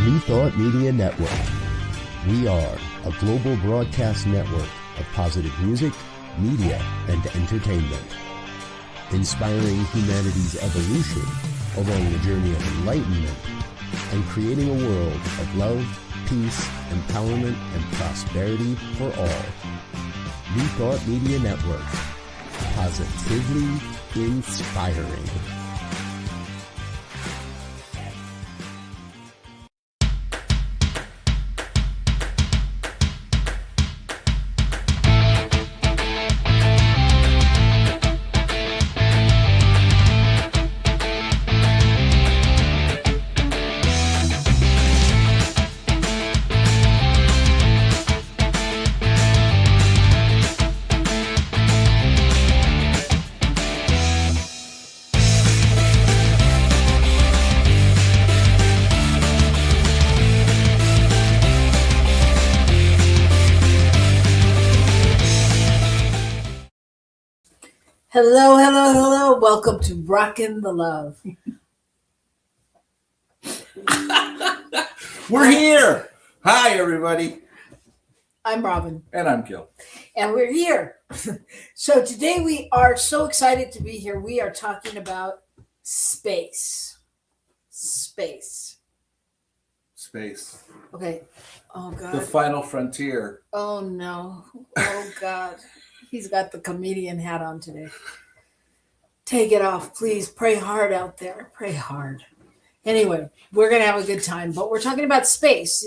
New Thought Media Network. We are a global broadcast network of positive music, media, and entertainment, inspiring humanity's evolution along the journey of enlightenment and creating a world of love, peace, empowerment, and prosperity for all. New Thought Media Network. Positively inspiring. Hello, hello, hello. Welcome to Rockin' the Love. We're here. Hi, everybody. I'm Robyn. And I'm Gil. And we're here. So today we are so excited to be here. We are talking about space. Space. Okay. Oh, God. The final frontier. Oh, no. Oh, God. He's got the comedian hat on today. Take it off, please. Pray hard out there. Pray hard. Anyway, we're going to have a good time. But we're talking about space,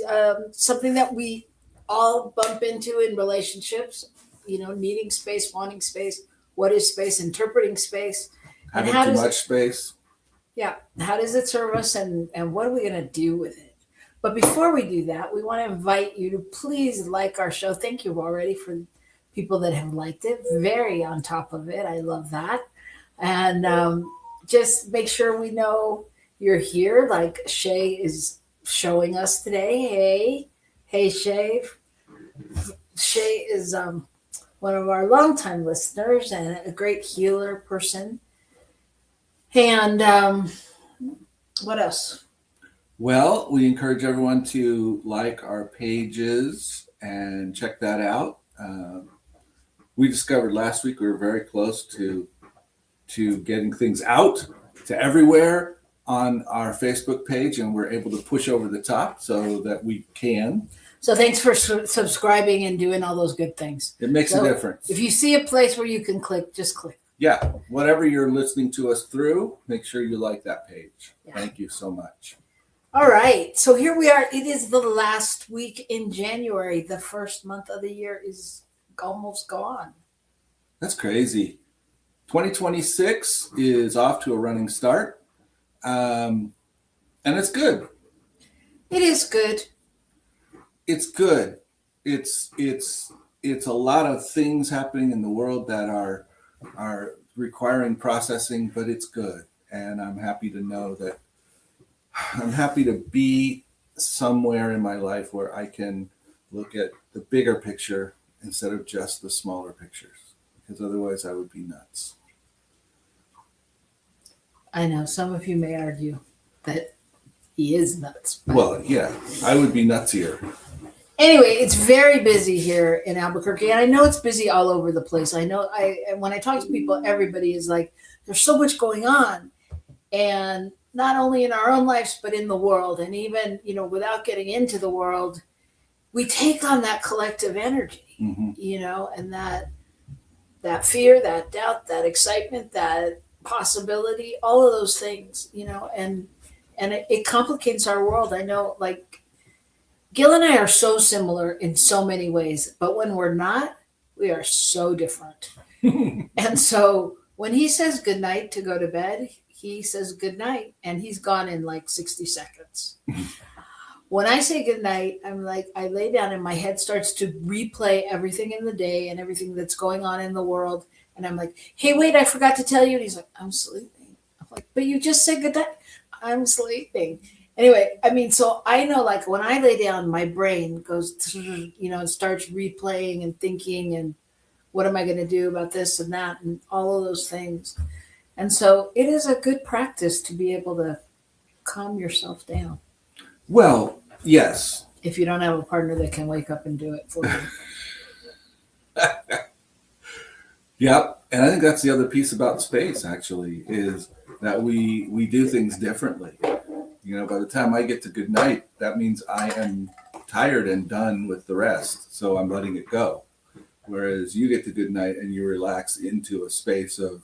something that we all bump into in relationships, you know, needing space, wanting space. What is space? Interpreting space. Having too much space. Yeah. How does it serve us and what are we going to do with it? But before we do that, we want to invite you to please like our show. Thank you already for people that have liked it. Very on top of it. I love that. And just make sure we know you're here. Like Shay is showing us today. Hey, Shay. Shay is one of our longtime listeners and a great healer person. And what else? Well, we encourage everyone to like our pages and check that out. We discovered last week we were very close to getting things out to everywhere on our Facebook page, and we're able to push over the top so that we can. So thanks for subscribing and doing all those good things. It makes a difference. If you see a place where you can click, just click. Yeah, whatever you're listening to us through, make sure you like that page. Yeah. Thank you so much. All right, so here we are. It is the last week in January. The first month of the year is almost gone. That's crazy. 2026 is off to a running start, and it's good. It is good. It's good. It's a lot of things happening in the world that are requiring processing, but it's good. And I'm happy to know that I'm happy to be somewhere in my life where I can look at the bigger picture instead of just the smaller pictures, because otherwise I would be nuts. I know some of you may argue that he is nuts. Well, yeah, I would be nutsier. Anyway, it's very busy here in Albuquerque, and I know it's busy all over the place. I know when I talk to people, everybody is like, there's so much going on. And not only in our own lives, but in the world. And even, you know, without getting into the world, we take on that collective energy, you know, and that fear, that doubt, that excitement, that possibility, all of those things, you know, and it complicates our world. I know, like, Gil and I are so similar in so many ways, but when we're not, we are so different. And so when he says good night to go to bed, he says good night, and he's gone in like 60 seconds. When I say good night, I'm like, I lay down and my head starts to replay everything in the day and everything that's going on in the world. And I'm like, hey, wait, I forgot to tell you. And he's like, I'm sleeping. I'm like, but you just said good night. I'm sleeping. Anyway, I mean, so I know, like, when I lay down, my brain goes, you know, and starts replaying and thinking, and what am I going to do about this and that and all of those things. And so it is a good practice to be able to calm yourself down. Well, Yes. if you don't have a partner that can wake up and do it for you. Yep. And I think that's the other piece about space, actually, is that we do things differently. By the time I get to good night, that means I am tired and done with the rest. So I'm letting it go. Whereas you get to good night and you relax into a space of,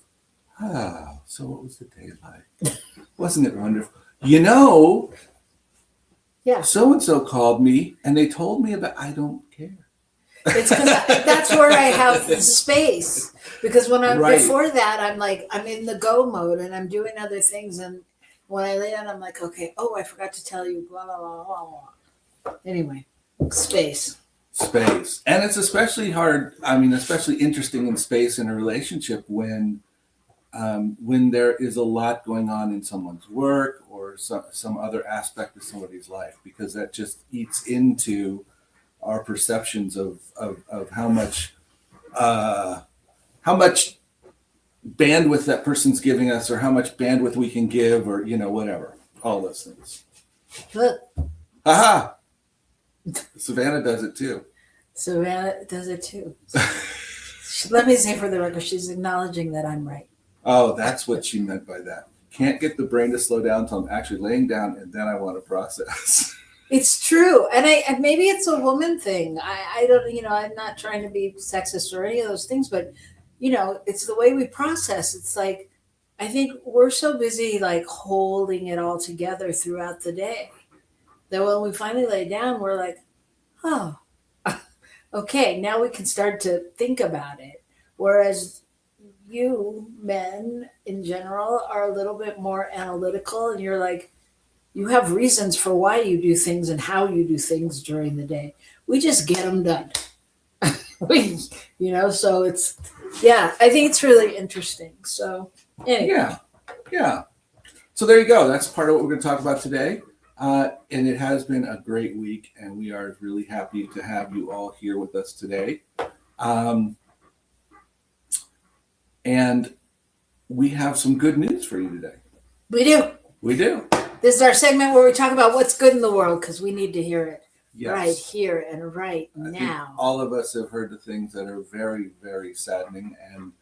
so what was the day like? Wasn't it wonderful? Yeah. So-and-so called me and they told me about, I don't care. It's because that's where I have the space. Because when I'm Right. before that, I'm in the go mode and I'm doing other things. And when I lay down, I'm like, okay, I forgot to tell you, blah, blah, blah, blah, blah. Anyway, space. And it's especially hard, especially interesting in space in a relationship when there is a lot going on in someone's work or some other aspect of somebody's life, because that just eats into our perceptions of how much bandwidth that person's giving us, or how much bandwidth we can give, or whatever, all those things. Look, Aha! Savannah does it too. Savannah does it too. Let me say for the record, she's acknowledging that I'm right. Oh, that's what she meant by that. Can't get the brain to slow down until I'm actually laying down, and then I want to process. It's true. And maybe it's a woman thing. I don't, I'm not trying to be sexist or any of those things, but, it's the way we process. It's like, I think we're so busy like holding it all together throughout the day that when we finally lay down, we're like, oh, okay, now we can start to think about it. Whereas you men in general are a little bit more analytical, and you're like, you have reasons for why you do things and how you do things during the day. We just get them done. So it's, I think it's really interesting. So anyway. Yeah. So there you go. That's part of what we're going to talk about today. And it has been a great week, and we are really happy to have you all here with us today. And we have some good news for you today. We do. This is our segment where we talk about what's good in the world, because we need to hear it right here and right now. Think all of us have heard the things that are very, very saddening, and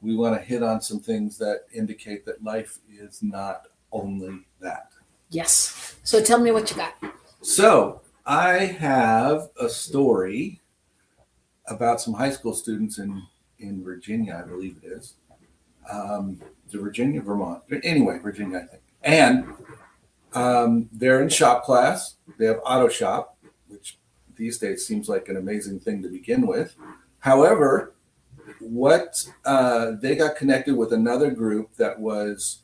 we want to hit on some things that indicate that life is not only that. Yes. So tell me what you got. So I have a story about some high school students in Virginia, I believe it is. Virginia, Vermont. Anyway, Virginia, I think. And they're in shop class. They have auto shop, which these days seems like an amazing thing to begin with. However, they got connected with another group that was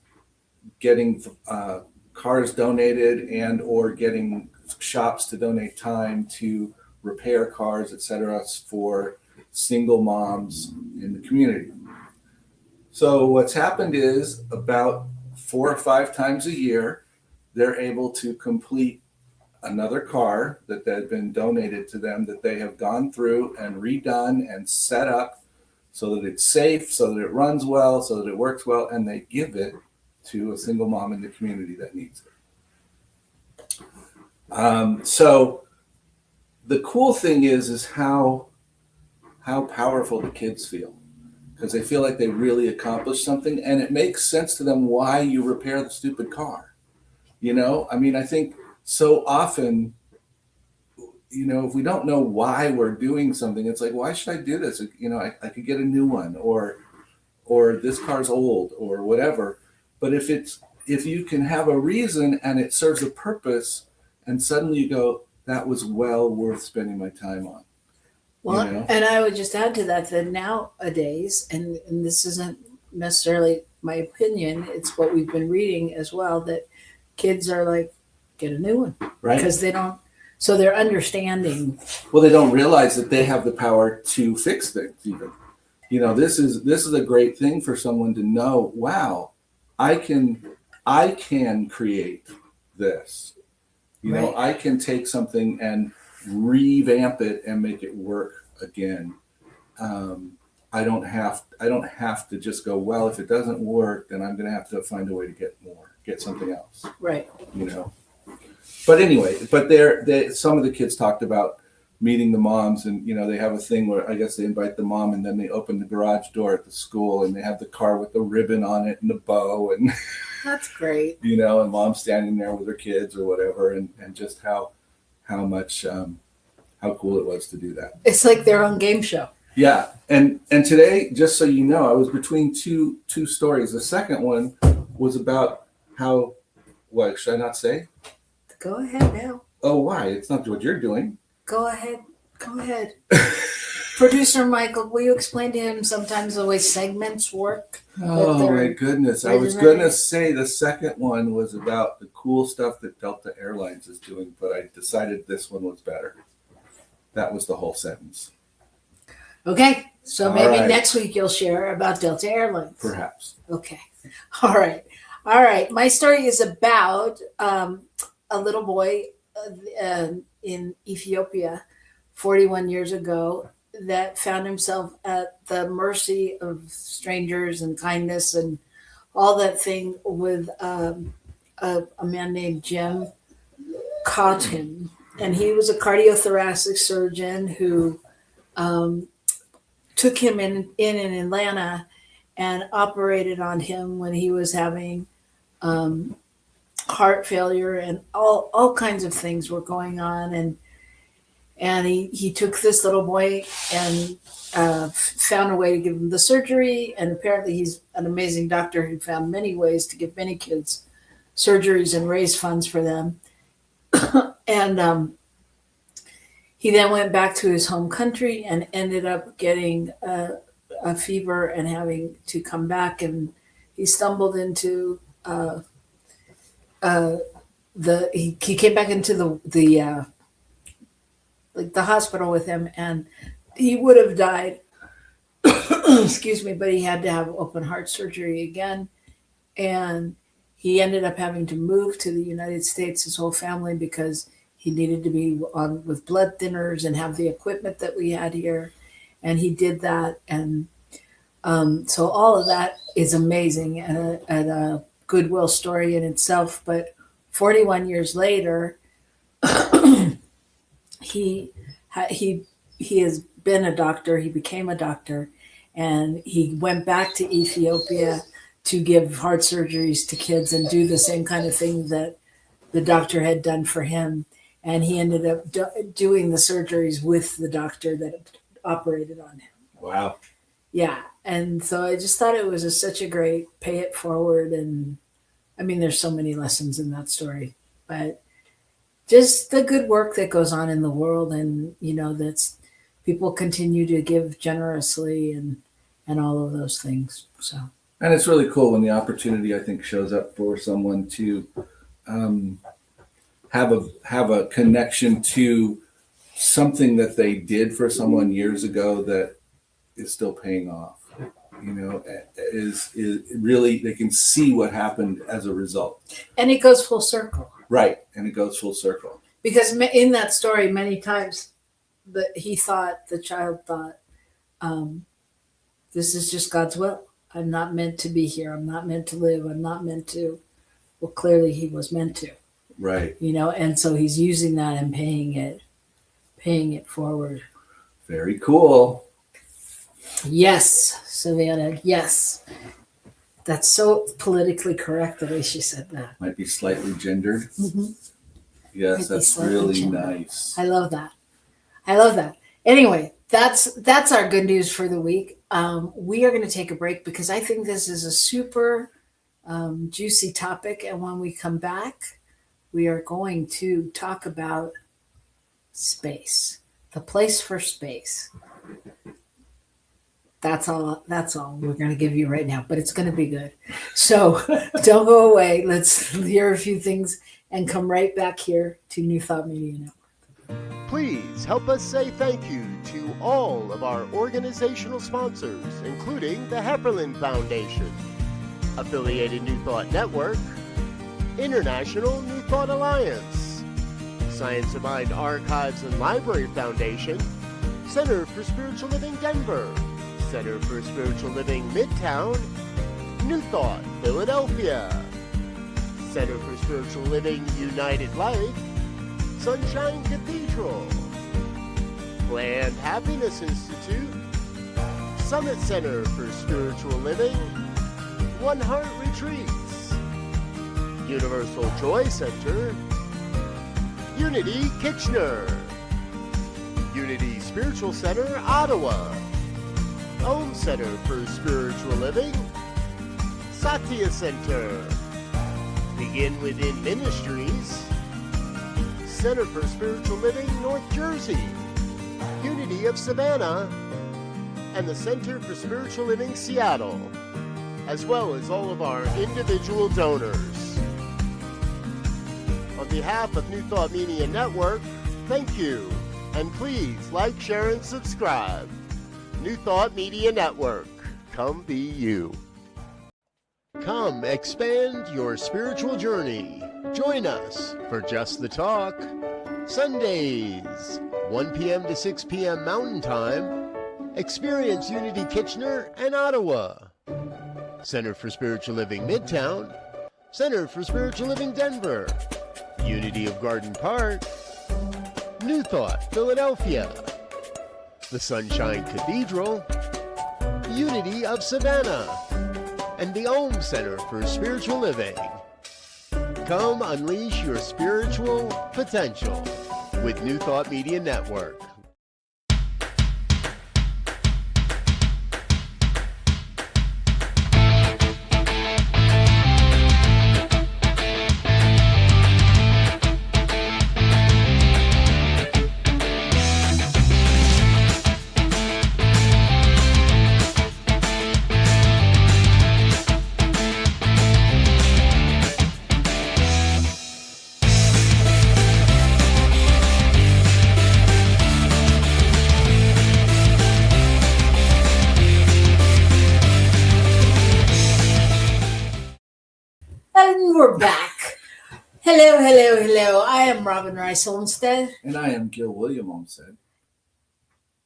getting cars donated and or getting shops to donate time to repair cars, etc., for single moms in the community. So what's happened is about 4 or 5 times a year, they're able to complete another car that had been donated to them, that they have gone through and redone and set up so that it's safe, so that it runs well, so that it works well, and they give it to a single mom in the community that needs it. So the cool thing is how powerful the kids feel, because they feel like they really accomplished something, and it makes sense to them why you repair the stupid car. I think so often, if we don't know why we're doing something, it's like, why should I do this? I could get a new one, or this car's old, or whatever. But if you can have a reason and it serves a purpose, and suddenly you go, that was well worth spending my time on. Well, and I would just add to that nowadays, and this isn't necessarily my opinion, it's what we've been reading as well, that kids are like, get a new one. Right. Because so they're understanding. Well, they don't realize that they have the power to fix things even. This is a great thing for someone to know, wow, I can create this. Right. I can take something and revamp it and make it work again. I don't have to just go, well, if it doesn't work, then I'm going to have to find a way to get something else. Right. But anyway, some of the kids talked about meeting the moms, and they have a thing where I guess they invite the mom, and then they open the garage door at the school, and they have the car with the ribbon on it and the bow, and That's great. and mom's standing there with her kids or whatever, and just how much how cool it was to do that. It's like their own game show. Yeah, and today, just so you know, I was between two stories. The second one was about how, what should I not say? Go ahead now. Oh, why? It's not what you're doing. Go ahead. Producer Michael, will you explain to him sometimes the way segments work? Oh my goodness. I was going to say the second one was about the cool stuff that Delta Airlines is doing, but I decided this one was better. That was the whole sentence. Okay. So maybe right. Next week you'll share about Delta Airlines. Perhaps. Okay. All right. My story is about a little boy in Ethiopia 41 years ago that found himself at the mercy of strangers and kindness and all that thing with a man named Jim Cotton. And he was a cardiothoracic surgeon who took him in Atlanta and operated on him when he was having heart failure, and all kinds of things were going on. And he took this little boy and found a way to give him the surgery. And apparently he's an amazing doctor who found many ways to give many kids surgeries and raise funds for them. And he then went back to his home country and ended up getting a fever and having to come back. And he stumbled into he came back into the hospital with him, and he would have died. Excuse me, but he had to have open heart surgery again. And he ended up having to move to the United States, his whole family, because he needed to be on with blood thinners and have the equipment that we had here. And he did that. And so all of that is amazing and a goodwill story in itself. But 41 years later, he has been a doctor. He became a doctor, and he went back to Ethiopia to give heart surgeries to kids and do the same kind of thing that the doctor had done for him. And he ended up doing the surgeries with the doctor that operated on him. Wow. Yeah. And so I just thought it was such a great pay it forward. And I mean, there's so many lessons in that story, but just the good work that goes on in the world. And, that's people continue to give generously and all of those things. So. And it's really cool when the opportunity, I think, shows up for someone to have a connection to something that they did for someone years ago that is still paying off. Is really, they can see what happened as a result. And it goes full circle. Right. And it goes full circle. Because in that story, many times the child thought, this is just God's will. I'm not meant to be here. I'm not meant to live. I'm not meant to. Well, clearly he was meant to. Right. And so he's using that and paying it forward. Very cool. Yes, Savannah. Yes. That's so politically correct the way she said that. Might be slightly gendered. Mm-hmm. Yes, that's really nice. I love that. Anyway, that's our good news for the week. We are going to take a break because I think this is a super juicy topic. And when we come back, we are going to talk about space, the place for space. That's all we're going to give you right now, but it's going to be good. So don't go away. Let's hear a few things and come right back here to New Thought Media Network. Please help us say thank you to all of our organizational sponsors, including the Hepperlin Foundation, Affiliated New Thought Network, International New Thought Alliance, Science of Mind Archives and Library Foundation, Center for Spiritual Living Denver, Center for Spiritual Living Midtown, New Thought Philadelphia, Center for Spiritual Living United Life, Sunshine Cathedral, Planned Happiness Institute, Summit Center for Spiritual Living, One Heart Retreats, Universal Joy Center, Unity Kitchener, Unity Spiritual Center Ottawa, Home Center for Spiritual Living, Satya Center, Begin Within Ministries, Center for Spiritual Living North Jersey, Unity of Savannah, and the Center for Spiritual Living Seattle, as well as all of our individual donors. On behalf of New Thought Media Network, thank you, and please like, share, and subscribe. New Thought Media Network, come be you. Come expand your spiritual journey. Join us for Just the Talk, Sundays, 1 p.m. to 6 p.m. Mountain Time. Experience Unity Kitchener and Ottawa. Center for Spiritual Living Midtown, Center for Spiritual Living Denver, Unity of Garden Park, New Thought Philadelphia, the Sunshine Cathedral, Unity of Savannah, and the Olmstead Center for Spiritual Living. Come unleash your spiritual potential with New Thought Media Network. And we're back. Hello, hello, hello. I am Robyn Rice Olmstead. And I am Gil William Olmstead.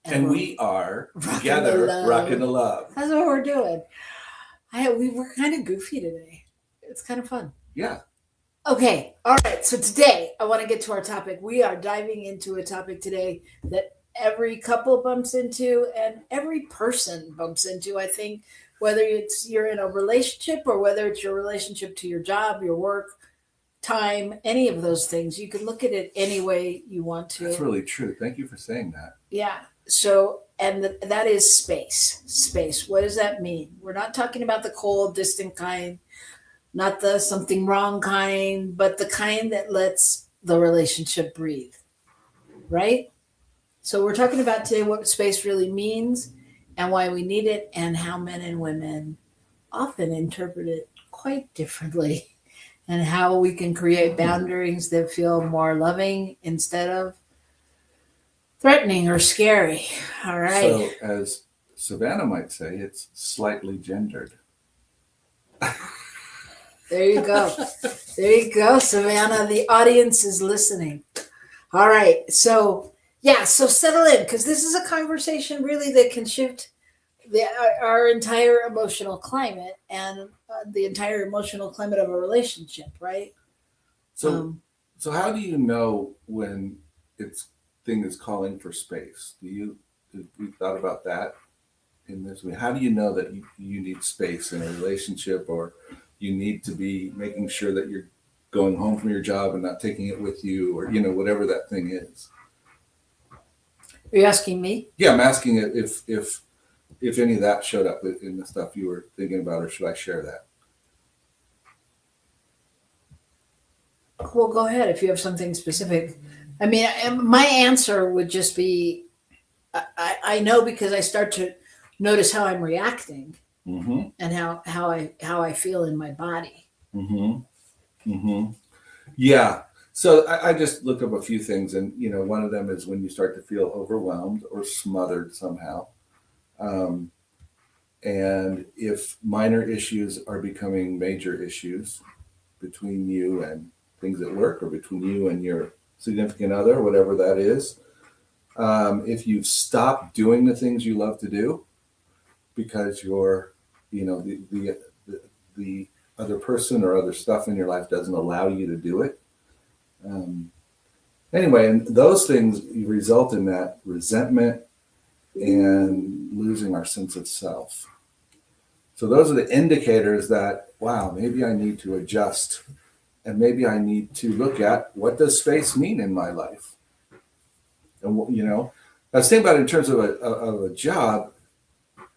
And we're we are Rockin' together the Love. rocking the love. That's what we're doing. We were kind of goofy today. It's kind of fun. Yeah. Okay. All right. So today I want to get to our topic. We are diving into a topic today that every couple bumps into and every person bumps into, I think, whether you're in a relationship or whether it's your relationship to your job, your work, time, any of those things. You can look at it any way you want to. That's really true. Thank you for saying that. Yeah. So, and that is space. Space. What does that mean? We're not talking about the cold, distant kind, not the something wrong kind, but the kind that lets the relationship breathe. Right? So we're talking about today what space really means and why we need it and how men and women often interpret it quite differently and how we can create boundaries that feel more loving instead of threatening or scary. All right. So, as Savannah might say, it's slightly gendered. There you go. There you go, Savannah. The audience is listening. All right. So, yeah, so settle in because this is a conversation really that can shift our entire emotional climate and the entire emotional climate of a relationship, right? So how do you know when thing is calling for space? Have you thought about that in this way? How do you know that you need space in a relationship, or you need to be making sure that you're going home from your job and not taking it with you, or whatever that thing is? Are you asking me? Yeah, I'm asking it if any of that showed up in the stuff you were thinking about, or should I share that? Well, go ahead if you have something specific. I mean, my answer would just be, I know because I start to notice how I'm reacting Mm-hmm. and how I feel in my body. Mm-hmm. Mm-hmm. Yeah. So I just looked up a few things, and one of them is when you start to feel overwhelmed or smothered somehow, and if minor issues are becoming major issues between you and things at work, or between you and your significant other, whatever that is, if you've stopped doing the things you love to do because you're, the other person or other stuff in your life doesn't allow you to do it. Anyway, and those things result in that resentment and losing our sense of self. So those are the indicators that, wow, maybe I need to adjust, and maybe I need to look at, what does space mean in my life? And, you know, I was thinking about it in terms of a job,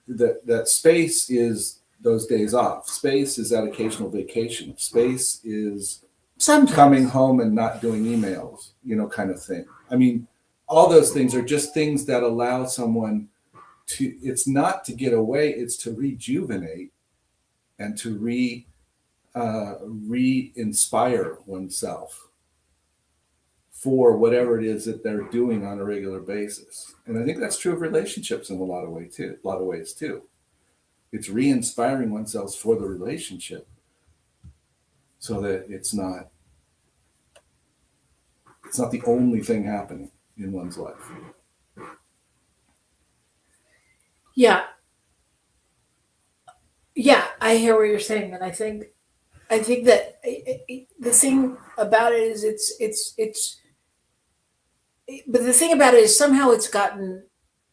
that space is those days off. Space is that occasional vacation. Space is Sometimes. coming home and not doing emails, you know, kind of thing. I mean, all those things are just things that allow someone to, it's not to get away, it's to rejuvenate and to re-inspire oneself for whatever it is that they're doing on a regular basis. And I think that's true of relationships in a lot of ways too. It's re-inspiring oneself for the relationship so that it's not the only thing happening in one's life. Yeah, I hear what you're saying, and I think that the thing about it is but the thing about it is somehow it's gotten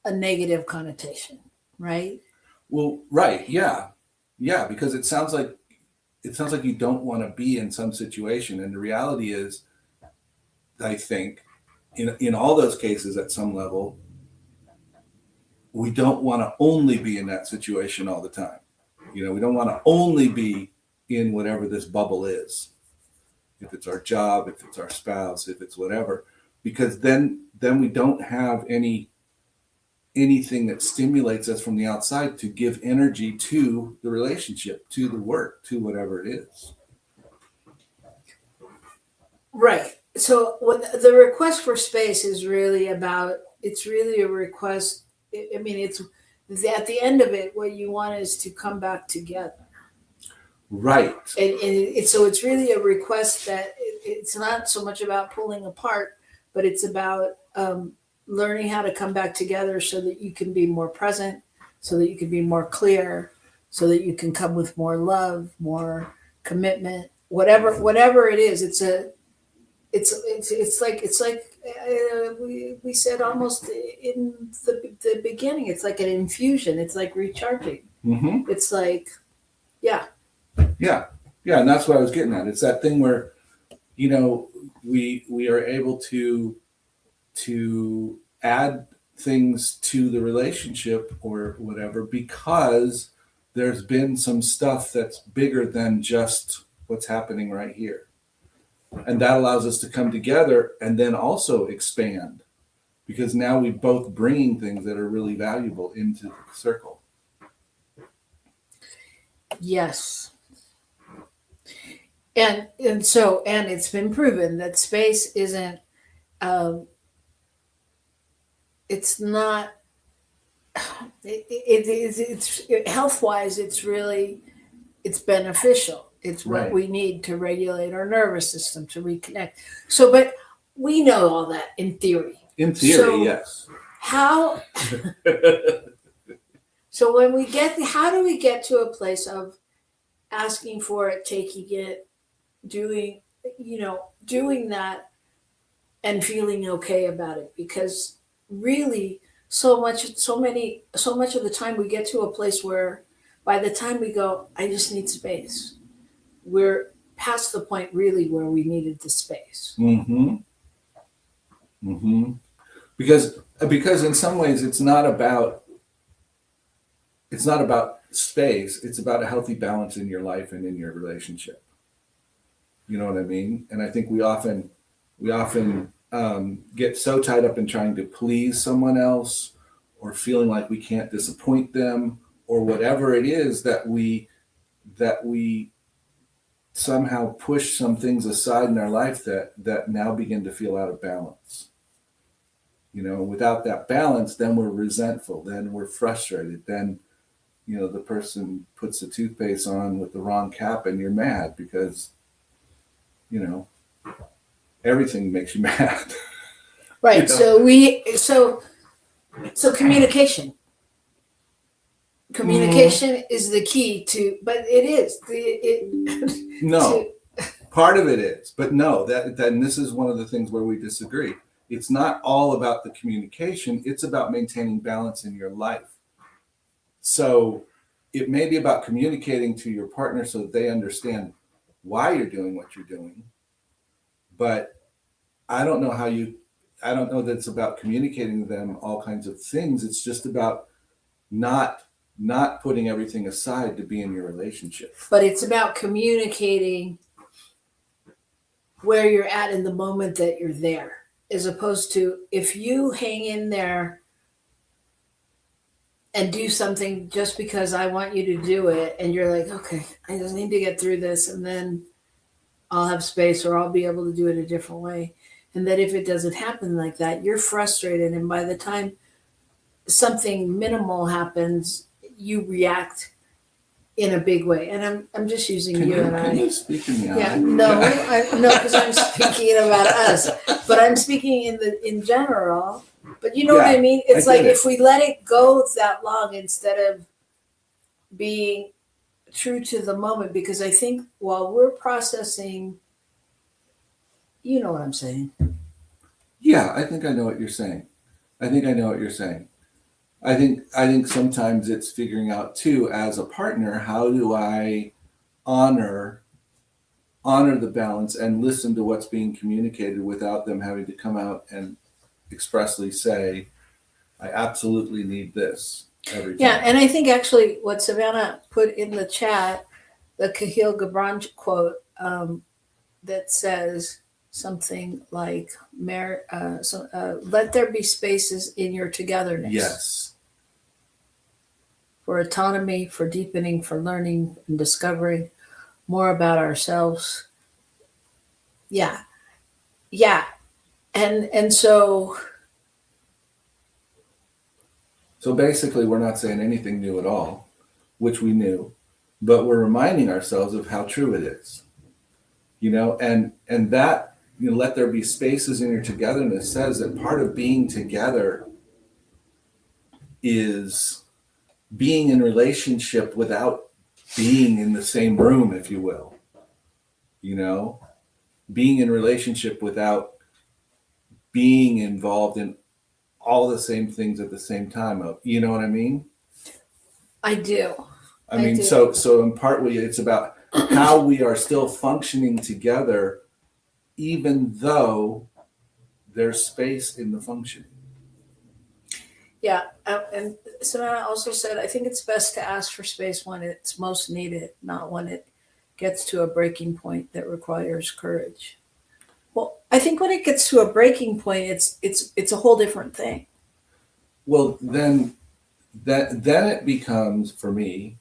a negative connotation, right? Well, right, yeah, because it sounds like you don't want to be in some situation, and the reality is, I think, in all those cases, at some level, we don't want to only be in that situation all the time. You know, we don't want to only be in whatever this bubble is. If it's our job, if it's our spouse, if it's whatever, because then we don't have anything that stimulates us from the outside to give energy to the relationship, to the work, to whatever it is. Right. So when the request for space is really about, it's really a request. I mean, it's at the end of it, what you want is to come back together. Right. And so it's really a request that it's not so much about pulling apart, but it's about learning how to come back together so that you can be more present, so that you can be more clear, so that you can come with more love, more commitment, whatever it is. It's like we said almost in the beginning. It's like an infusion. It's like recharging. Mm-hmm. It's like, yeah, and that's what I was getting at. It's that thing where, you know, we are able to add things to the relationship or whatever because there's been some stuff that's bigger than just what's happening right here. And that allows us to come together and then also expand, because now we're both bringing things that are really valuable into the circle. yes. And it's been proven that space isn't, it's not, it's health wise, it's beneficial. It's what Right. we need to regulate our nervous system, to reconnect. So, but we know all that in theory. In theory, So- yes. How, so when how do we get to a place of asking for it, taking it, doing that and feeling okay about it? Because really so much of the time we get to a place where by the time we go, I just need space, we're past the point really where we needed the space. Mm-hmm. Mm-hmm. Because in some ways it's not about space, it's about a healthy balance in your life and in your relationship. You know what I mean? And I think we often get so tied up in trying to please someone else or feeling like we can't disappoint them or whatever it is that we somehow push some things aside in our life that now begin to feel out of balance. You know, without that balance, then we're resentful, then we're frustrated, then, you know, the person puts the toothpaste on with the wrong cap and you're mad because, you know, everything makes you mad. Right. You know? So communication. Communication is the key to, but it is. No, part of it is, but no, then this is one of the things where we disagree. It's not all about the communication. It's about maintaining balance in your life. So it may be about communicating to your partner so that they understand why you're doing what you're doing. But I don't know that it's about communicating to them all kinds of things. It's just about not putting everything aside to be in your relationship. But it's about communicating where you're at in the moment that you're there, as opposed to if you hang in there and do something just because I want you to do it, and you're like, okay, I just need to get through this, and then I'll have space, or I'll be able to do it a different way. And that if it doesn't happen like that, you're frustrated, and by the time something minimal happens, you react in a big way. And I'm just using you and I. Can you speak in the eye? Yeah, no, because I'm speaking about us, but I'm speaking in general. But you know what I mean? It's like if we let it go that long instead of being true to the moment, because I think while we're processing, you know what I'm saying? Yeah, I think I know what you're saying. I think sometimes it's figuring out too, as a partner, how do I honor the balance and listen to what's being communicated without them having to come out and expressly say, I absolutely need this every time. Yeah, and I think actually what Savannah put in the chat, the Kahlil Gibran quote that says something like, let there be spaces in your togetherness. Yes. For autonomy, for deepening, for learning and discovering more about ourselves. Yeah. And so basically we're not saying anything new at all, which we knew, but we're reminding ourselves of how true it is. And that, let there be spaces in your togetherness says that part of being together is being in relationship without being in the same room, if you will. Being in relationship without being involved in all the same things at the same time. You know what I mean? I do. I mean, so in part it's about how we are still functioning together, even though there's space in the functioning. Yeah. And Savannah also said, I think it's best to ask for space when it's most needed, not when it gets to a breaking point that requires courage. Well, I think when it gets to a breaking point, it's a whole different thing. Well, then it becomes, for me,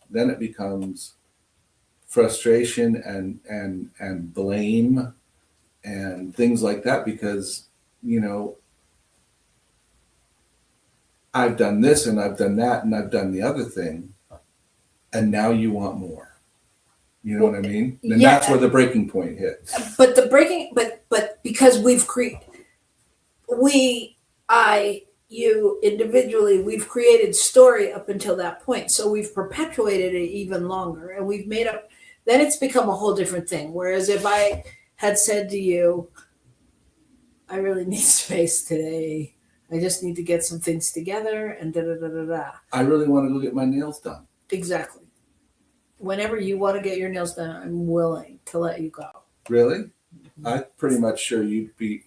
frustration and blame and things like that, because, I've done this and I've done that and I've done the other thing, and now you want more. You know what I mean? And that's where the breaking point hits. But because you individually, we've created story up until that point. So we've perpetuated it even longer, and we've made up, then it's become a whole different thing. Whereas if I had said to you, I really need space today, I just need to get some things together and da-da-da-da-da. I really want to go get my nails done. Exactly. Whenever you want to get your nails done, I'm willing to let you go. Really? I'm pretty much sure you'd be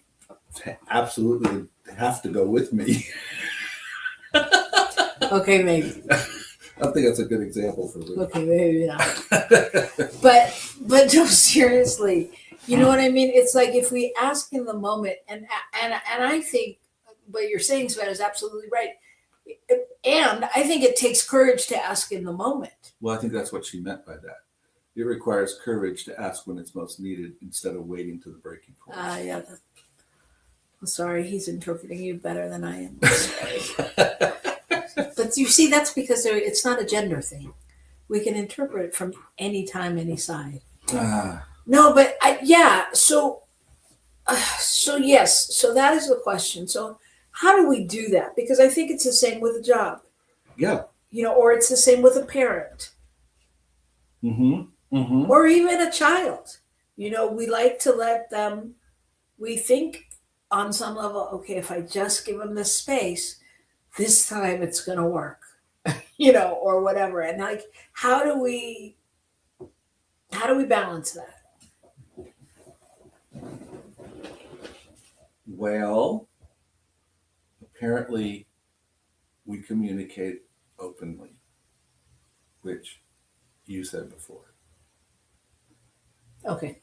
absolutely have to go with me. Okay, maybe. I think that's a good example for me. Okay, maybe not. But no, seriously, you know what I mean? It's like if we ask in the moment, and I think what you're saying, Sven, is absolutely right. And I think it takes courage to ask in the moment. Well, I think that's what she meant by that. It requires courage to ask when it's most needed instead of waiting to the breaking point. Yeah. I'm sorry, he's interpreting you better than I am. I'm sorry. But you see, that's because it's not a gender thing. We can interpret it from any time, any side. No, but So yes. So that is the question. So how do we do that? Because I think it's the same with a job. Yeah. or it's the same with a parent or even a child. We like to let them, we think on some level, okay, if I just give them this space, this time it's going to work, or whatever. And like, how do we balance that? Well, apparently we communicate openly, which you said before. Okay.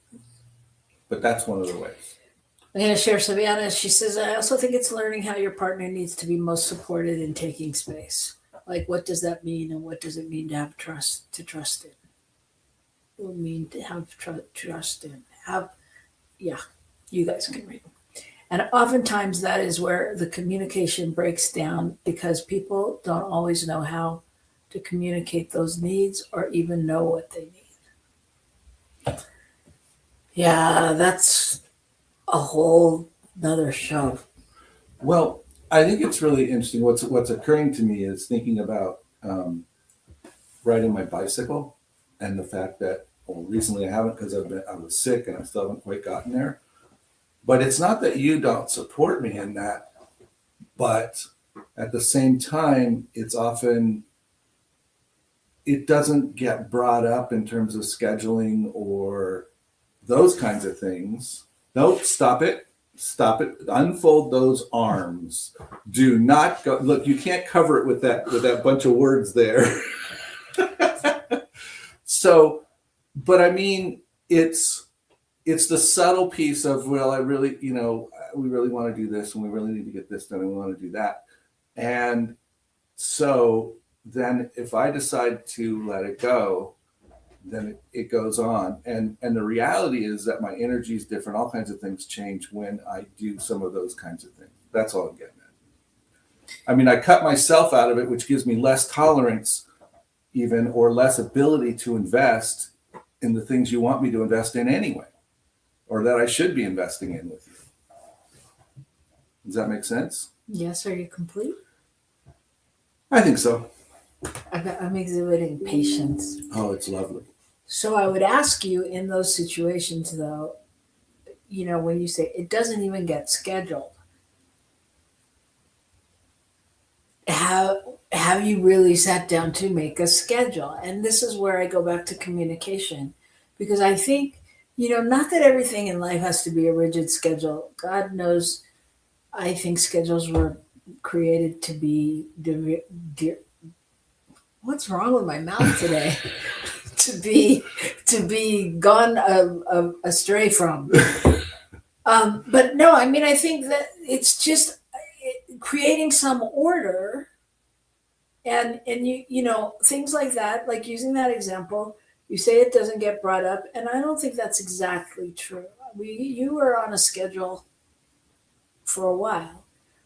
But that's one of the ways. I'm going to share Savannah. She says, I also think it's learning how your partner needs to be most supported in taking space. Like, what does that mean? And what does it mean to have trust in? What does it mean to have trust in? You guys can read. And oftentimes that is where the communication breaks down because people don't always know how to communicate those needs or even know what they need. Yeah, that's a whole nother show. Well, I think it's really interesting. What's occurring to me is thinking about riding my bicycle and the fact that, recently I haven't because I was sick and I still haven't quite gotten there. But it's not that you don't support me in that, but at the same time, it's often, it doesn't get brought up in terms of scheduling or those kinds of things. Nope, stop it. Unfold those arms. Do not go. Look, you can't cover it with that bunch of words there. So, but I mean, it's the subtle piece of, well, I really, we really want to do this and we really need to get this done and we want to do that. And so then if I decide to let it go, then it goes on. And the reality is that my energy is different. All kinds of things change when I do some of those kinds of things. That's all I'm getting at. I mean, I cut myself out of it, which gives me less tolerance even, or less ability to invest in the things you want me to invest in anyway, or that I should be investing in with you. Does that make sense? Yes. Are you complete? I think so. I'm exhibiting patience. Oh, it's lovely. So I would ask you in those situations, though, when you say it doesn't even get scheduled, have you really sat down to make a schedule? And this is where I go back to communication, because I think, not that everything in life has to be a rigid schedule. God knows, I think schedules were created to be what's wrong with my mouth today? to be gone astray from. But no, I mean, I think that it's just creating some order, and things like that, like using that example. You say it doesn't get brought up, and I don't think that's exactly true. You were on a schedule for a while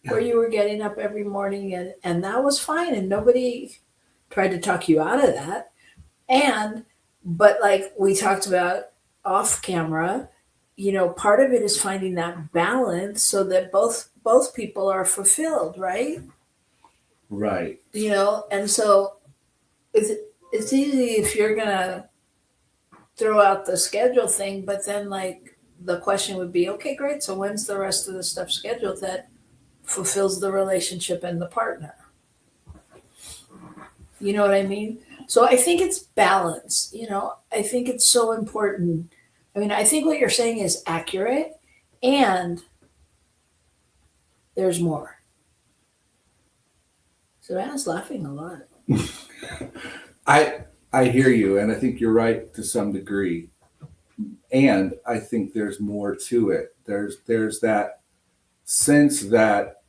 where you were getting up every morning, and that was fine, and nobody tried to talk you out of that. But like we talked about off camera, part of it is finding that balance so that both people are fulfilled, right? Right. And so it's easy if you're gonna throw out the schedule thing, but then like the question would be, okay, great. So when's the rest of the stuff scheduled that fulfills the relationship and the partner? You know what I mean? So I think it's balance. I think it's so important. I mean, I think what you're saying is accurate, and there's more. Savannah's laughing a lot. I hear you, and I think you're right to some degree. And I think there's more to it. There's that sense that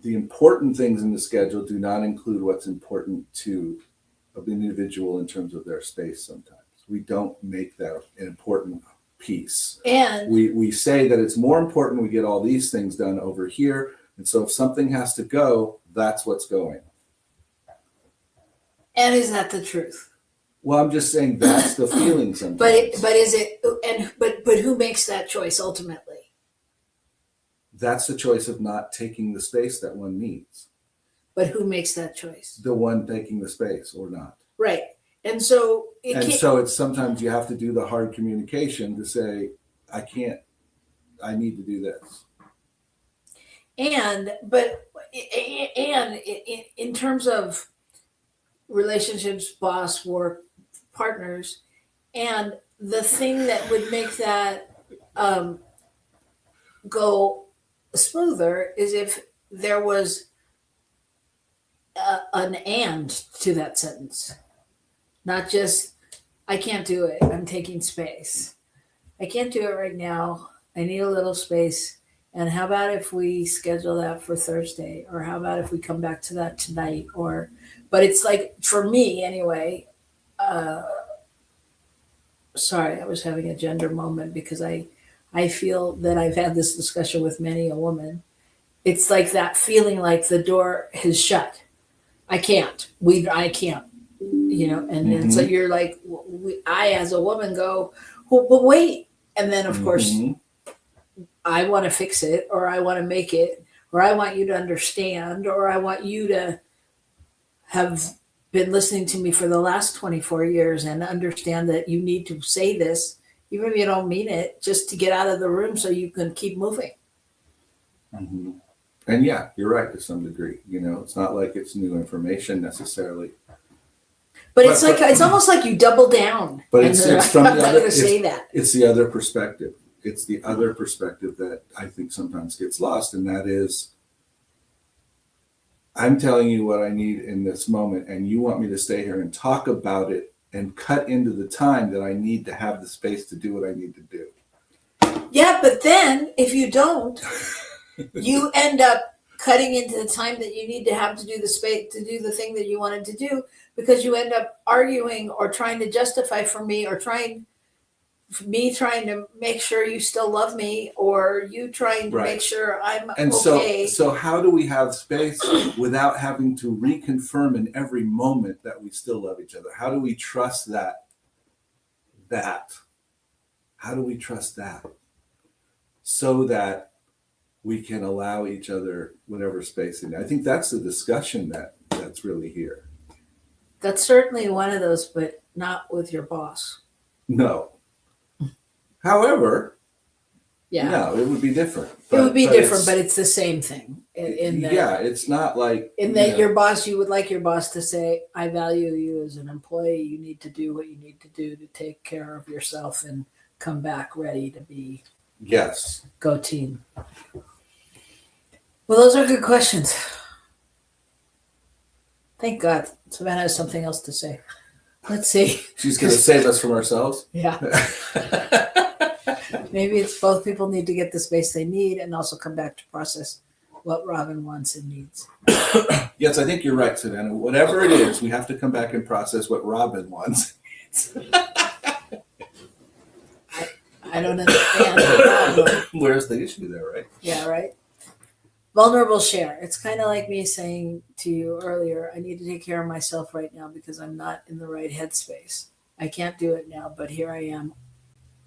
the important things in the schedule do not include what's important to an individual in terms of their space sometimes. We don't make that an important piece. And we say that it's more important we get all these things done over here. And so if something has to go, that's what's going. And is that the truth? Well, I'm just saying that's the feeling sometimes. But is it, but who makes that choice ultimately? That's the choice of not taking the space that one needs. But who makes that choice? The one taking the space or not. Right. And so so it's sometimes you have to do the hard communication to say, I can't, I need to do this. And in terms of relationships, boss, work, partners, and the thing that would make that go smoother is if there was an and to that sentence, not just I can't do it, I'm taking space. I can't do it right now. I need a little space. And how about if we schedule that for Thursday? Or how about if we come back to that tonight? But it's like, for me anyway, sorry, I was having a gender moment because I feel that I've had this discussion with many a woman. It's like that feeling like the door has shut. I can't, and then so you're like, I as a woman go, well, but wait. And then of course, I want to fix it, or I want to make it, or I want you to understand, or I want you to have been listening to me for the last 24 years and understand that you need to say this, even if you don't mean it, just to get out of the room so you can keep moving. Mm-hmm. And yeah, you're right to some degree. It's not like it's new information necessarily. But it's almost like you double down. But it's from I'm the not other. going to say that. It's the other perspective. It's the other perspective that I think sometimes gets lost, and that is, I'm telling you what I need in this moment, and you want me to stay here and talk about it and cut into the time that I need to have the space to do what I need to do. Yeah, but then if you don't, you end up cutting into the time that you need to have to do the space to do the thing that you wanted to do, because you end up arguing or trying to justify for me, or trying to make sure you still love me, or you trying to make sure I'm okay. So how do we have space without having to reconfirm in every moment that we still love each other? How do we trust that? How do we trust that? So that we can allow each other whatever space. And I think that's the discussion that's really here. That's certainly one of those, but not with your boss. No. However, yeah, no, it would be different. It would be different, but it's the same thing. It's not like your boss. You would like your boss to say, "I value you as an employee. You need to do what you need to do to take care of yourself and come back ready to be." Yes. Go team. Well, those are good questions. Thank God Savannah has something else to say. Let's see. She's going to save us from ourselves. Yeah. Maybe it's both people need to get the space they need and also come back to process what Robyn wants and needs. Yes, I think you're right, Savannah. Whatever it is, we have to come back and process what Robyn wants. I don't understand the problem. Where's the issue there, right? Yeah, right. Vulnerable share. It's kind of like me saying to you earlier, I need to take care of myself right now because I'm not in the right headspace. I can't do it now, but here I am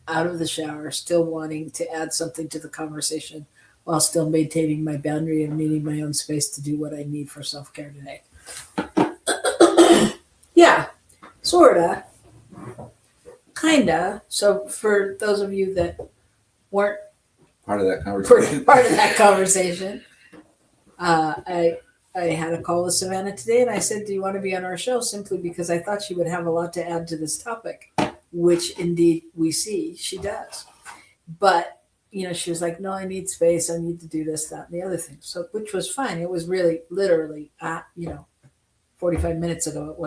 out of the shower, still wanting to add something to the conversation while still maintaining my boundary and needing my own space to do what I need for self-care today. Yeah, sorta, kinda. So for those of you that weren't part of that conversation, I had a call with Savannah today, and I said, do you want to be on our show? Simply because I thought she would have a lot to add to this topic, which indeed we see she does. But, she was like, no, I need space. I need to do this, that, and the other thing. So, which was fine. It was really literally, 45 minutes ago. It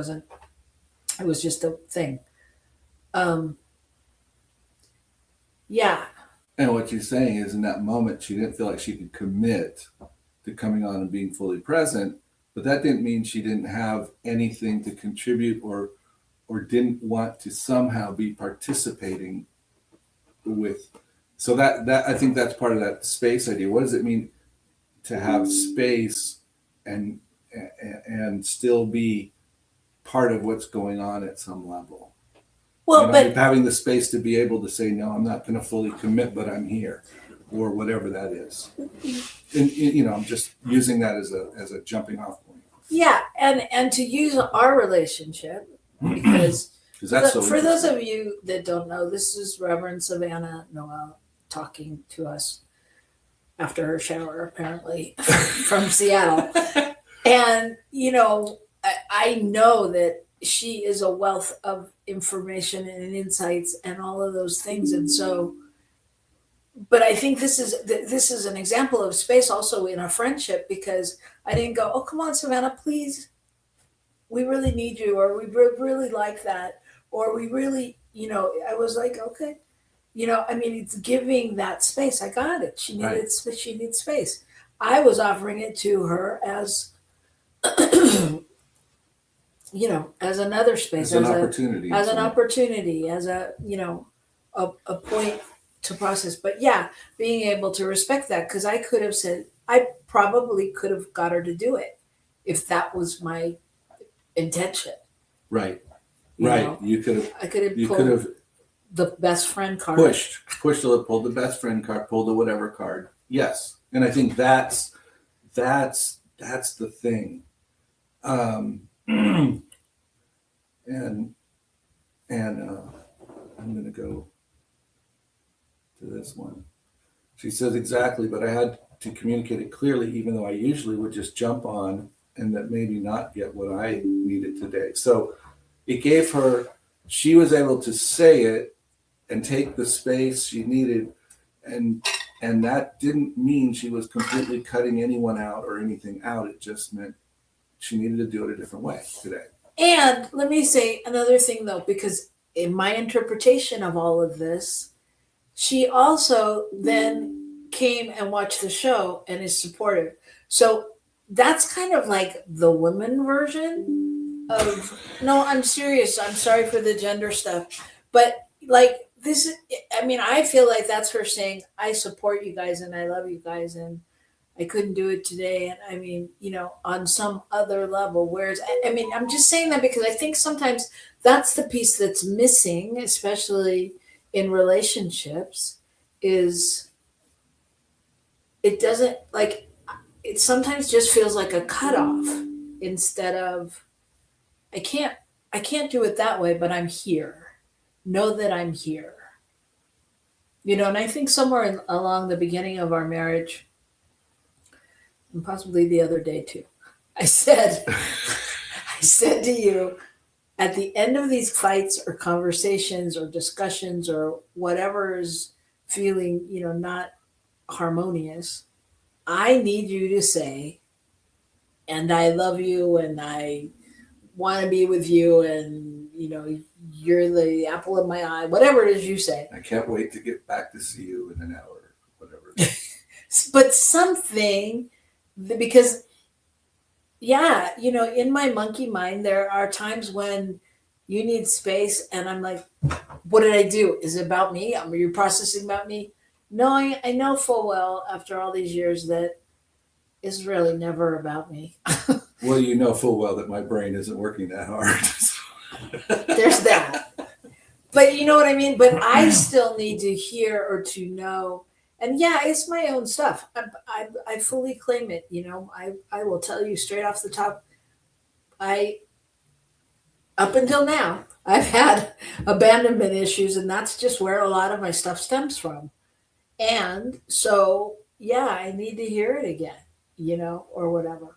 was just a thing. Yeah. And what you're saying is, in that moment, she didn't feel like she could commit to coming on and being fully present, but that didn't mean she didn't have anything to contribute or didn't want to somehow be participating with. So that I think that's part of that space idea. What does it mean to have space and still be part of what's going on at some level? Well, but having the space to be able to say, no, I'm not going to fully commit, but I'm here, or whatever that is. And, I'm just using that as a jumping off point. Yeah, and to use our relationship, because that's so for those interesting. of you that don't know, this is Reverend Savannah Noel talking to us after her shower, apparently from Seattle. And I know that she is a wealth of information and insights and all of those things, and so. But I think this is an example of space also in a friendship, because I didn't go, oh come on Savannah, please, we really need you, or we really like that, or we really, I was like, okay, I mean, it's giving that space. I got it. Right. She needs space. I was offering it to her as, as another space, As an opportunity. as an opportunity, as a point to process. But yeah, being able to respect that, because I could have said, I probably could have got her to do it if that was my intention. Right. You Right. know? You could have. I could have You pulled could have the best friend card. pulled the best friend card, pulled the whatever card. Yes, and I think that's the thing. And I'm gonna go to this one. She says exactly, but I had to communicate it clearly, even though I usually would just jump on and that maybe not get what I needed today. So it gave her, she was able to say it and take the space she needed, and that didn't mean she was completely cutting anyone out or anything out. It just meant she needed to do it a different way today. And let me say another thing though, because in my interpretation of all of this, she also then came and watched the show and is supportive. So that's kind of like the women version of, no, I'm serious. I'm sorry for the gender stuff. But like this, I mean, I feel like that's her saying, I support you guys and I love you guys, and I couldn't do it today. And I mean, on some other level, whereas, I mean, I'm just saying that because I think sometimes that's the piece that's missing, especially in relationships, is it doesn't, like, it sometimes just feels like a cutoff instead of, I can't do it that way, but I'm here. Know that I'm here. And I think somewhere along the beginning of our marriage, and possibly the other day too, I said to you, at the end of these fights or conversations or discussions or whatever is feeling, not harmonious, I need you to say, and I love you and I want to be with you, and you're the apple of my eye, whatever it is you say. I can't wait to get back to see you in an hour, whatever. But something, because yeah, in my monkey mind, there are times when you need space and I'm like, what did I do? Is it about me? Are you processing about me? No, I know full well after all these years that it's really never about me. Well, you know full well that my brain isn't working that hard. There's that. But you know what I mean? But I still need to hear or to know. And yeah, it's my own stuff. I fully claim it. I will tell you straight off the top, up until now, I've had abandonment issues, and that's just where a lot of my stuff stems from. And so, yeah, I need to hear it again, or whatever.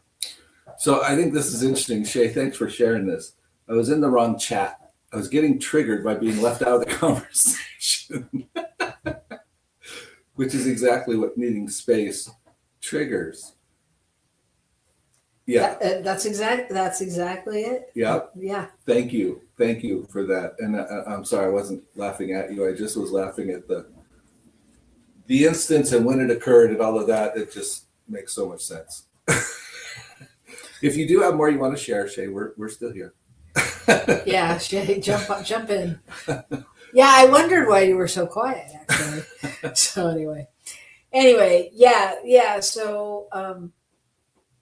So I think this is interesting. Shay, thanks for sharing this. I was in the wrong chat. I was getting triggered by being left out of the conversation, which is exactly what needing space triggers. Yeah. That's exactly it. Yeah. Yeah. Thank you for that. And I'm sorry, I wasn't laughing at you. I just was laughing at the instance and when it occurred and all of that. It just makes so much sense. If you do have more you want to share, Shay, we're still here. Yeah, Shay, jump in. Yeah, I wondered why you were so quiet, actually. So anyway, yeah. So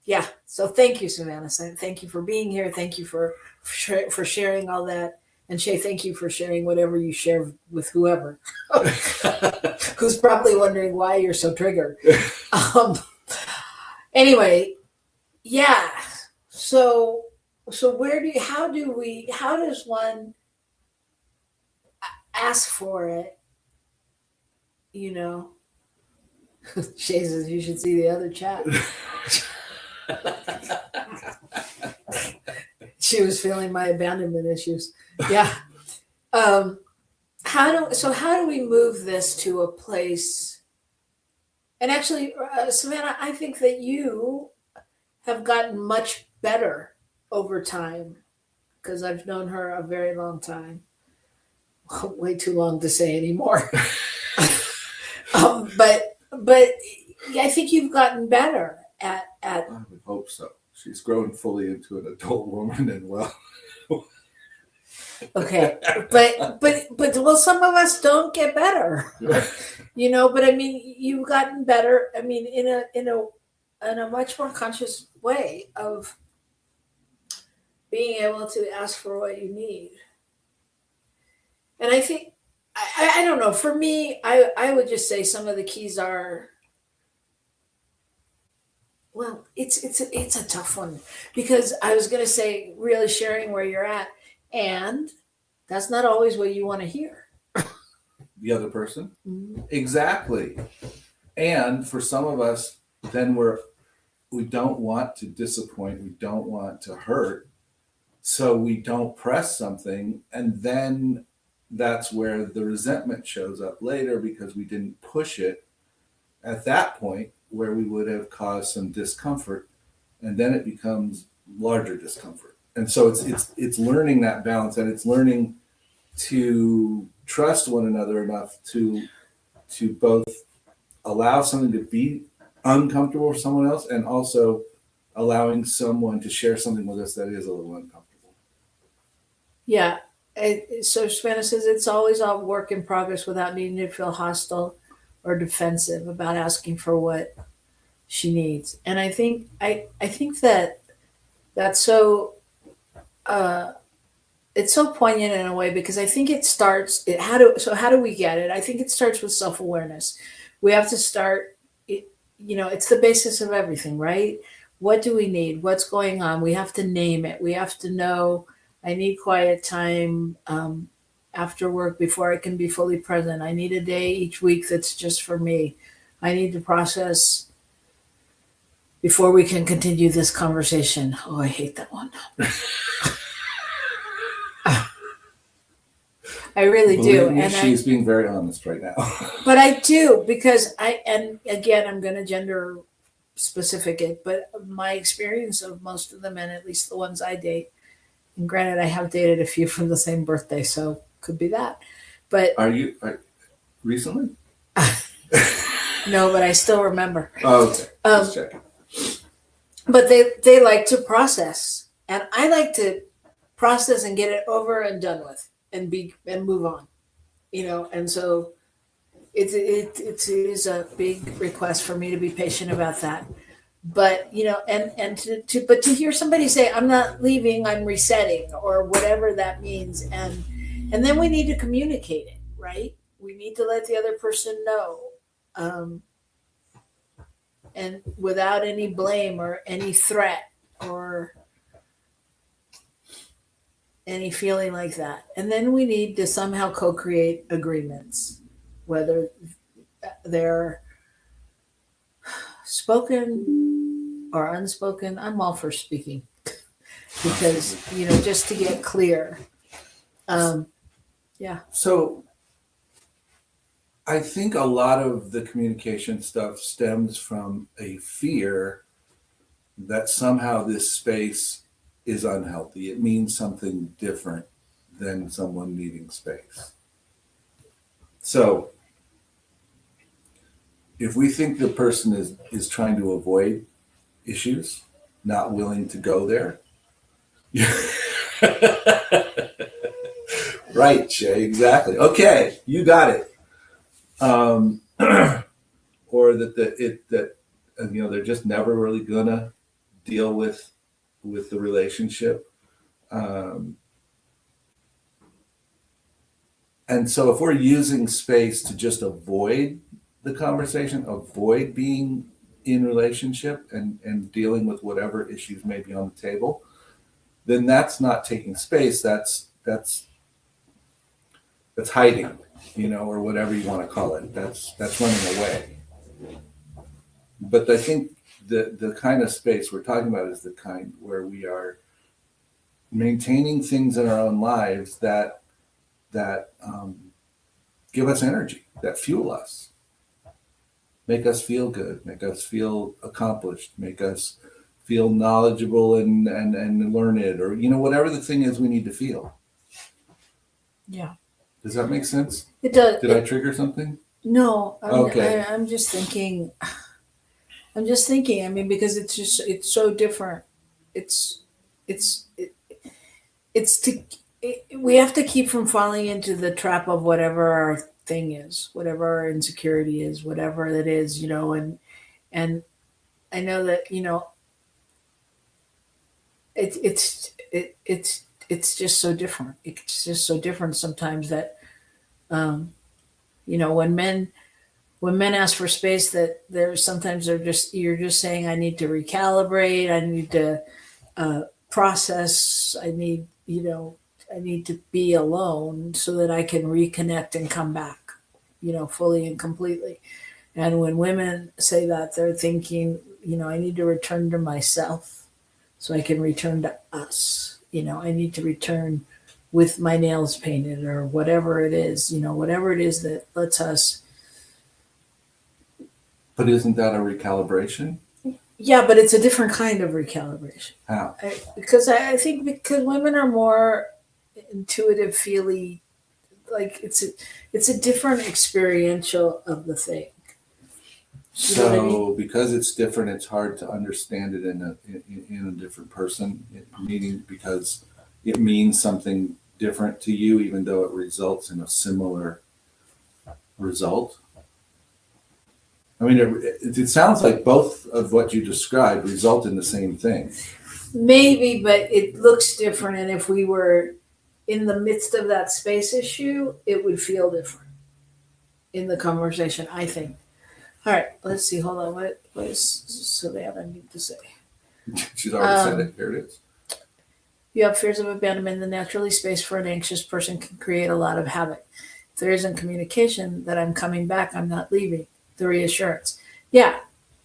yeah. So thank you, Savannah. Thank you for being here. Thank you for sharing all that. And Shay, thank you for sharing whatever you share with whoever, who's probably wondering why you're so triggered. Anyway, yeah. So how does one ask for it? You know, Shay says you should see the other chat. She was feeling my abandonment issues. Yeah. How do we move this to a place? And actually, Savannah, I think that you have gotten much better over time because I've known her a very long time. Way too long to say anymore. But I think you've gotten better at. I would hope so. She's grown fully into an adult woman, and well. Okay, but well, some of us don't get better, But I mean, you've gotten better. I mean, in a much more conscious way of being able to ask for what you need. And I think I don't know. For me, I would just say some of the keys are. Well, it's a tough one because I was going to say really sharing where you're at, and that's not always what you want to hear. The other person? Mm-hmm. Exactly. And for some of us, then we don't want to disappoint, we don't want to hurt, so we don't press something, and then that's where the resentment shows up later because we didn't push it at that point where we would have caused some discomfort, and then it becomes larger discomfort. And so it's learning that balance, and it's learning to trust one another enough to both allow something to be uncomfortable for someone else, and also allowing someone to share something with us that is a little uncomfortable. Yeah. So Savannah says it's always a work in progress without needing to feel hostile or defensive about asking for what she needs. And I think that's so it's so poignant in a way because I think it starts how do we get it? I think it starts with self-awareness. We have to start it's the basis of everything, right? What do we need? What's going on? We have to name it. We have to know I need quiet time after work before I can be fully present. I need a day each week that's just for me. I need to process before we can continue this conversation. Oh, I hate that one. I really do. And she's being very honest right now. But I do because and again, I'm going to gender specific it, but my experience of most of the men, at least the ones I date, and granted, I have dated a few from the same birthday, so could be that. But recently? No, but I still remember. Oh, okay. Just checking. But they like to process, and I like to process and get it over and done with, and move on, And so it is a big request for me to be patient about that. But to hear somebody say I'm not leaving, I'm resetting, or whatever that means, and then we need to communicate it, right? We need to let the other person know, and without any blame or any threat or any feeling like that. And then we need to somehow co-create agreements, whether they're spoken or unspoken. I'm all for speaking because, just to get clear. Yeah. So I think a lot of the communication stuff stems from a fear that somehow this space is unhealthy. It means something different than someone needing space. So if we think the person is trying to avoid issues, not willing to go there. Right, Shay, exactly. Okay, you got it. Or that they're just never really gonna deal with the relationship. And so if we're using space to just avoid the conversation, avoid being in relationship and dealing with whatever issues may be on the table, then that's not taking space. That's hiding, or whatever you want to call it. That's running away. But I think the kind of space we're talking about is the kind where we are maintaining things in our own lives that give us energy, that fuel us, make us feel good, make us feel accomplished, make us feel knowledgeable and learned, or whatever the thing is we need to feel. Yeah. Does that make sense? It does. Did I trigger something? No. Okay. I'm just thinking. I mean, because it's so different. We have to keep from falling into the trap of whatever our thing is, whatever our insecurity is, whatever it is, and I know that, it's just so different. It's just so different sometimes that, when men ask for space, that you're just saying, I need to recalibrate. I need to process. I need to be alone so that I can reconnect and come back, fully and completely. And when women say that, they're thinking, I need to return to myself so I can return to us. I need to return with my nails painted or whatever it is, whatever it is that lets us. But isn't that a recalibration? Yeah, but it's a different kind of recalibration. How? Because I think because women are more intuitive, feely, like it's a different experiential of the thing. So, what I mean? Because it's different, it's hard to understand it in a different person. Meaning, because it means something different to you, even though it results in a similar result. I mean, it sounds like both of what you described result in the same thing. Maybe, but it looks different. And if we were in the midst of that space issue, it would feel different in the conversation, I think. All right, let's see. Hold on. What is Savannah need to say? She's already said it. Here it is. You have fears of abandonment. The naturally space for an anxious person can create a lot of havoc. If there isn't communication that I'm coming back, I'm not leaving. The reassurance. Yeah,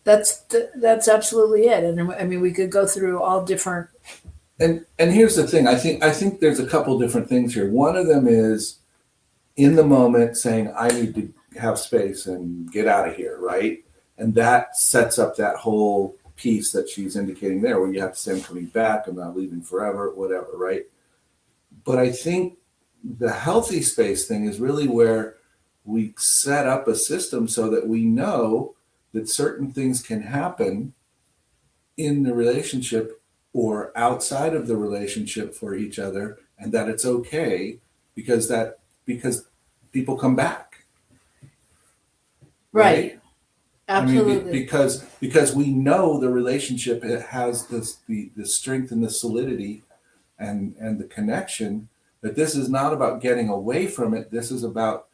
that's absolutely it. And I mean, we could go through all different. And here's the thing. I think there's a couple different things here. One of them is in the moment saying, I need to have space and get out of here, right? And that sets up that whole piece that she's indicating there, where you have to say, I'm coming back, I'm not leaving forever, whatever, right? But I think the healthy space thing is really where we set up a system so that we know that certain things can happen in the relationship or outside of the relationship for each other, and that it's okay because people come back. Right. Absolutely. I mean, because we know the relationship, it has the strength and the solidity and the connection, that this is not about getting away from it. This is about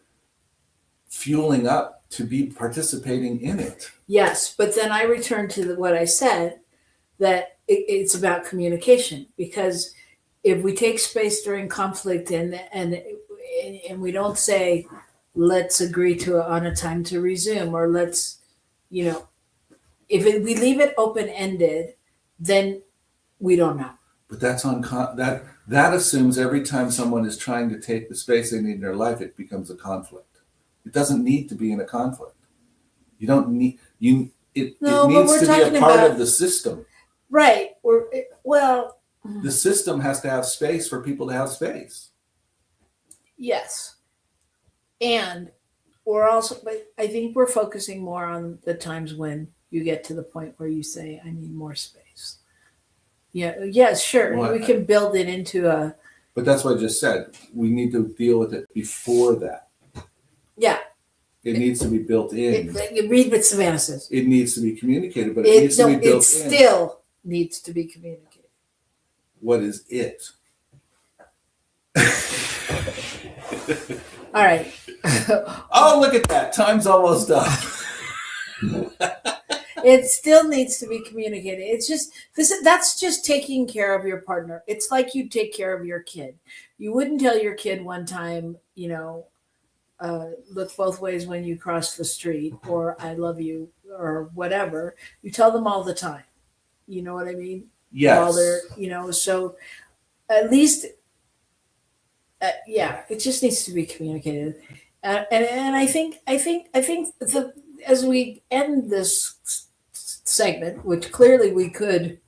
fueling up to be participating in it. Yes, but then I return to what I said, that it's about communication, because if we take space during conflict and we don't say, let's agree on a time to resume, or let's, we leave it open-ended, then we don't know. But that's that assumes every time someone is trying to take the space they need in their life, it becomes a conflict. It doesn't need to be in a conflict. You don't need it needs to be a part of the system. Right. The system has to have space for people to have space. Yes. And but I think we're focusing more on the times when you get to the point where you say, I need more space. Yeah. Yes, sure. Well, we can build it into but that's what I just said. We need to deal with it before that. Yeah. It needs to be built in. Read what Savannah says. It needs to be communicated, but it needs to be built in. It still needs to be communicated. What is it? All right. Oh, look at that. Time's almost up. It still needs to be communicated. It's just that's just taking care of your partner. It's like you take care of your kid. You wouldn't tell your kid one time, look both ways when you cross the street, or I love you, or whatever. You tell them all the time. You know what I mean? While they're, Yes. so at least, yeah, it just needs to be communicated. And I think as we end this segment, which clearly we could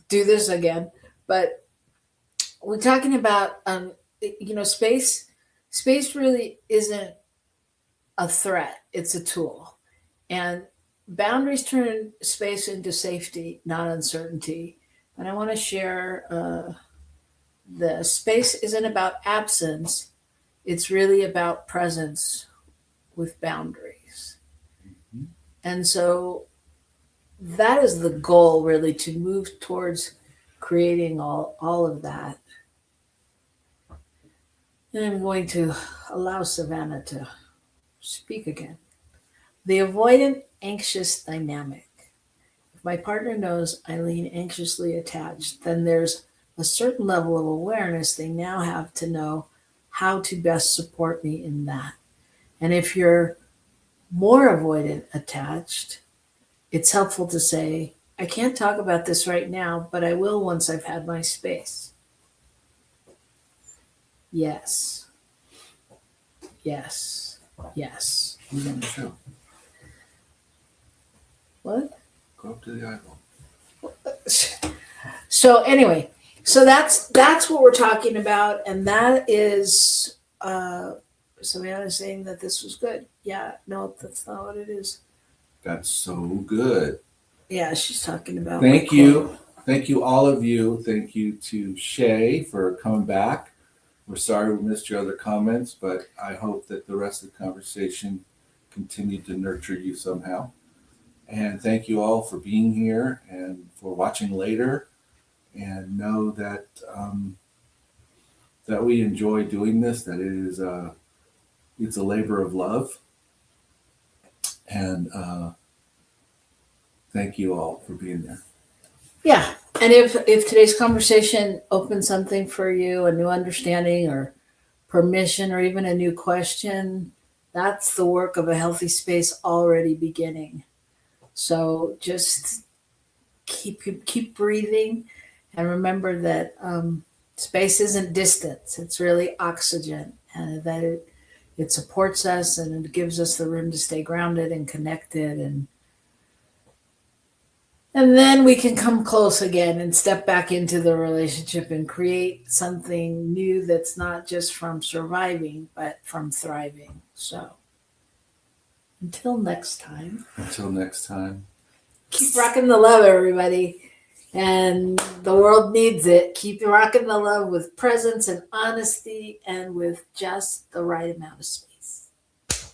do this again, but we're talking about, space. Space really isn't a threat; it's a tool, and boundaries turn space into safety, not uncertainty. And I want to share, the space isn't about absence; it's really about presence with boundaries. And so that is the goal, really, to move towards creating all of that. And I'm going to allow Savannah to speak again. The avoidant anxious dynamic. If my partner knows I lean anxiously attached, then there's a certain level of awareness they now have to know how to best support me in that. And if you're more avoidant attached, it's helpful to say, I can't talk about this right now, but I will once I've had my space. Yes. Yes. Yes. Who's on the show? What? Go up to the eyeball. So anyway, so that's what we're talking about, and that is, Savannah saying that this was good. Yeah, no, that's not what it is. That's so good. Yeah, she's talking about. Thank you. Thank you, all of you. Thank you to Shay for coming back. We're sorry we missed your other comments, but I hope that the rest of the conversation continued to nurture you somehow. And thank you all for being here and for watching later. And know that that we enjoy doing this. That it is it's a labor of love. And thank you all for being there. Yeah, and if today's conversation opened something for you, a new understanding or permission or even a new question, that's the work of a healthy space already beginning. So just keep breathing, and remember that, space isn't distance; it's really oxygen, and that it supports us and it gives us the room to stay grounded and connected, and then we can come close again and step back into the relationship and create something new that's not just from surviving, but from thriving. So until next time. Until next time. Keep rocking the love, everybody. And the world needs it. Keep rocking the love with presence and honesty and with just the right amount of space.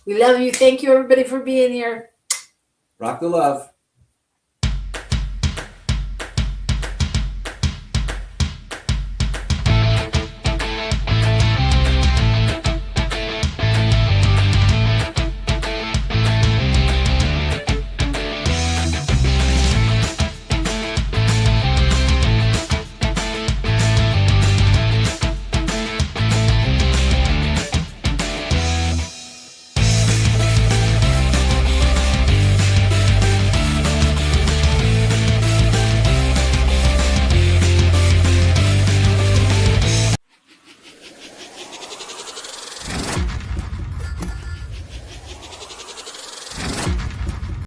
We love you. Thank you, everybody, for being here. Rock the love.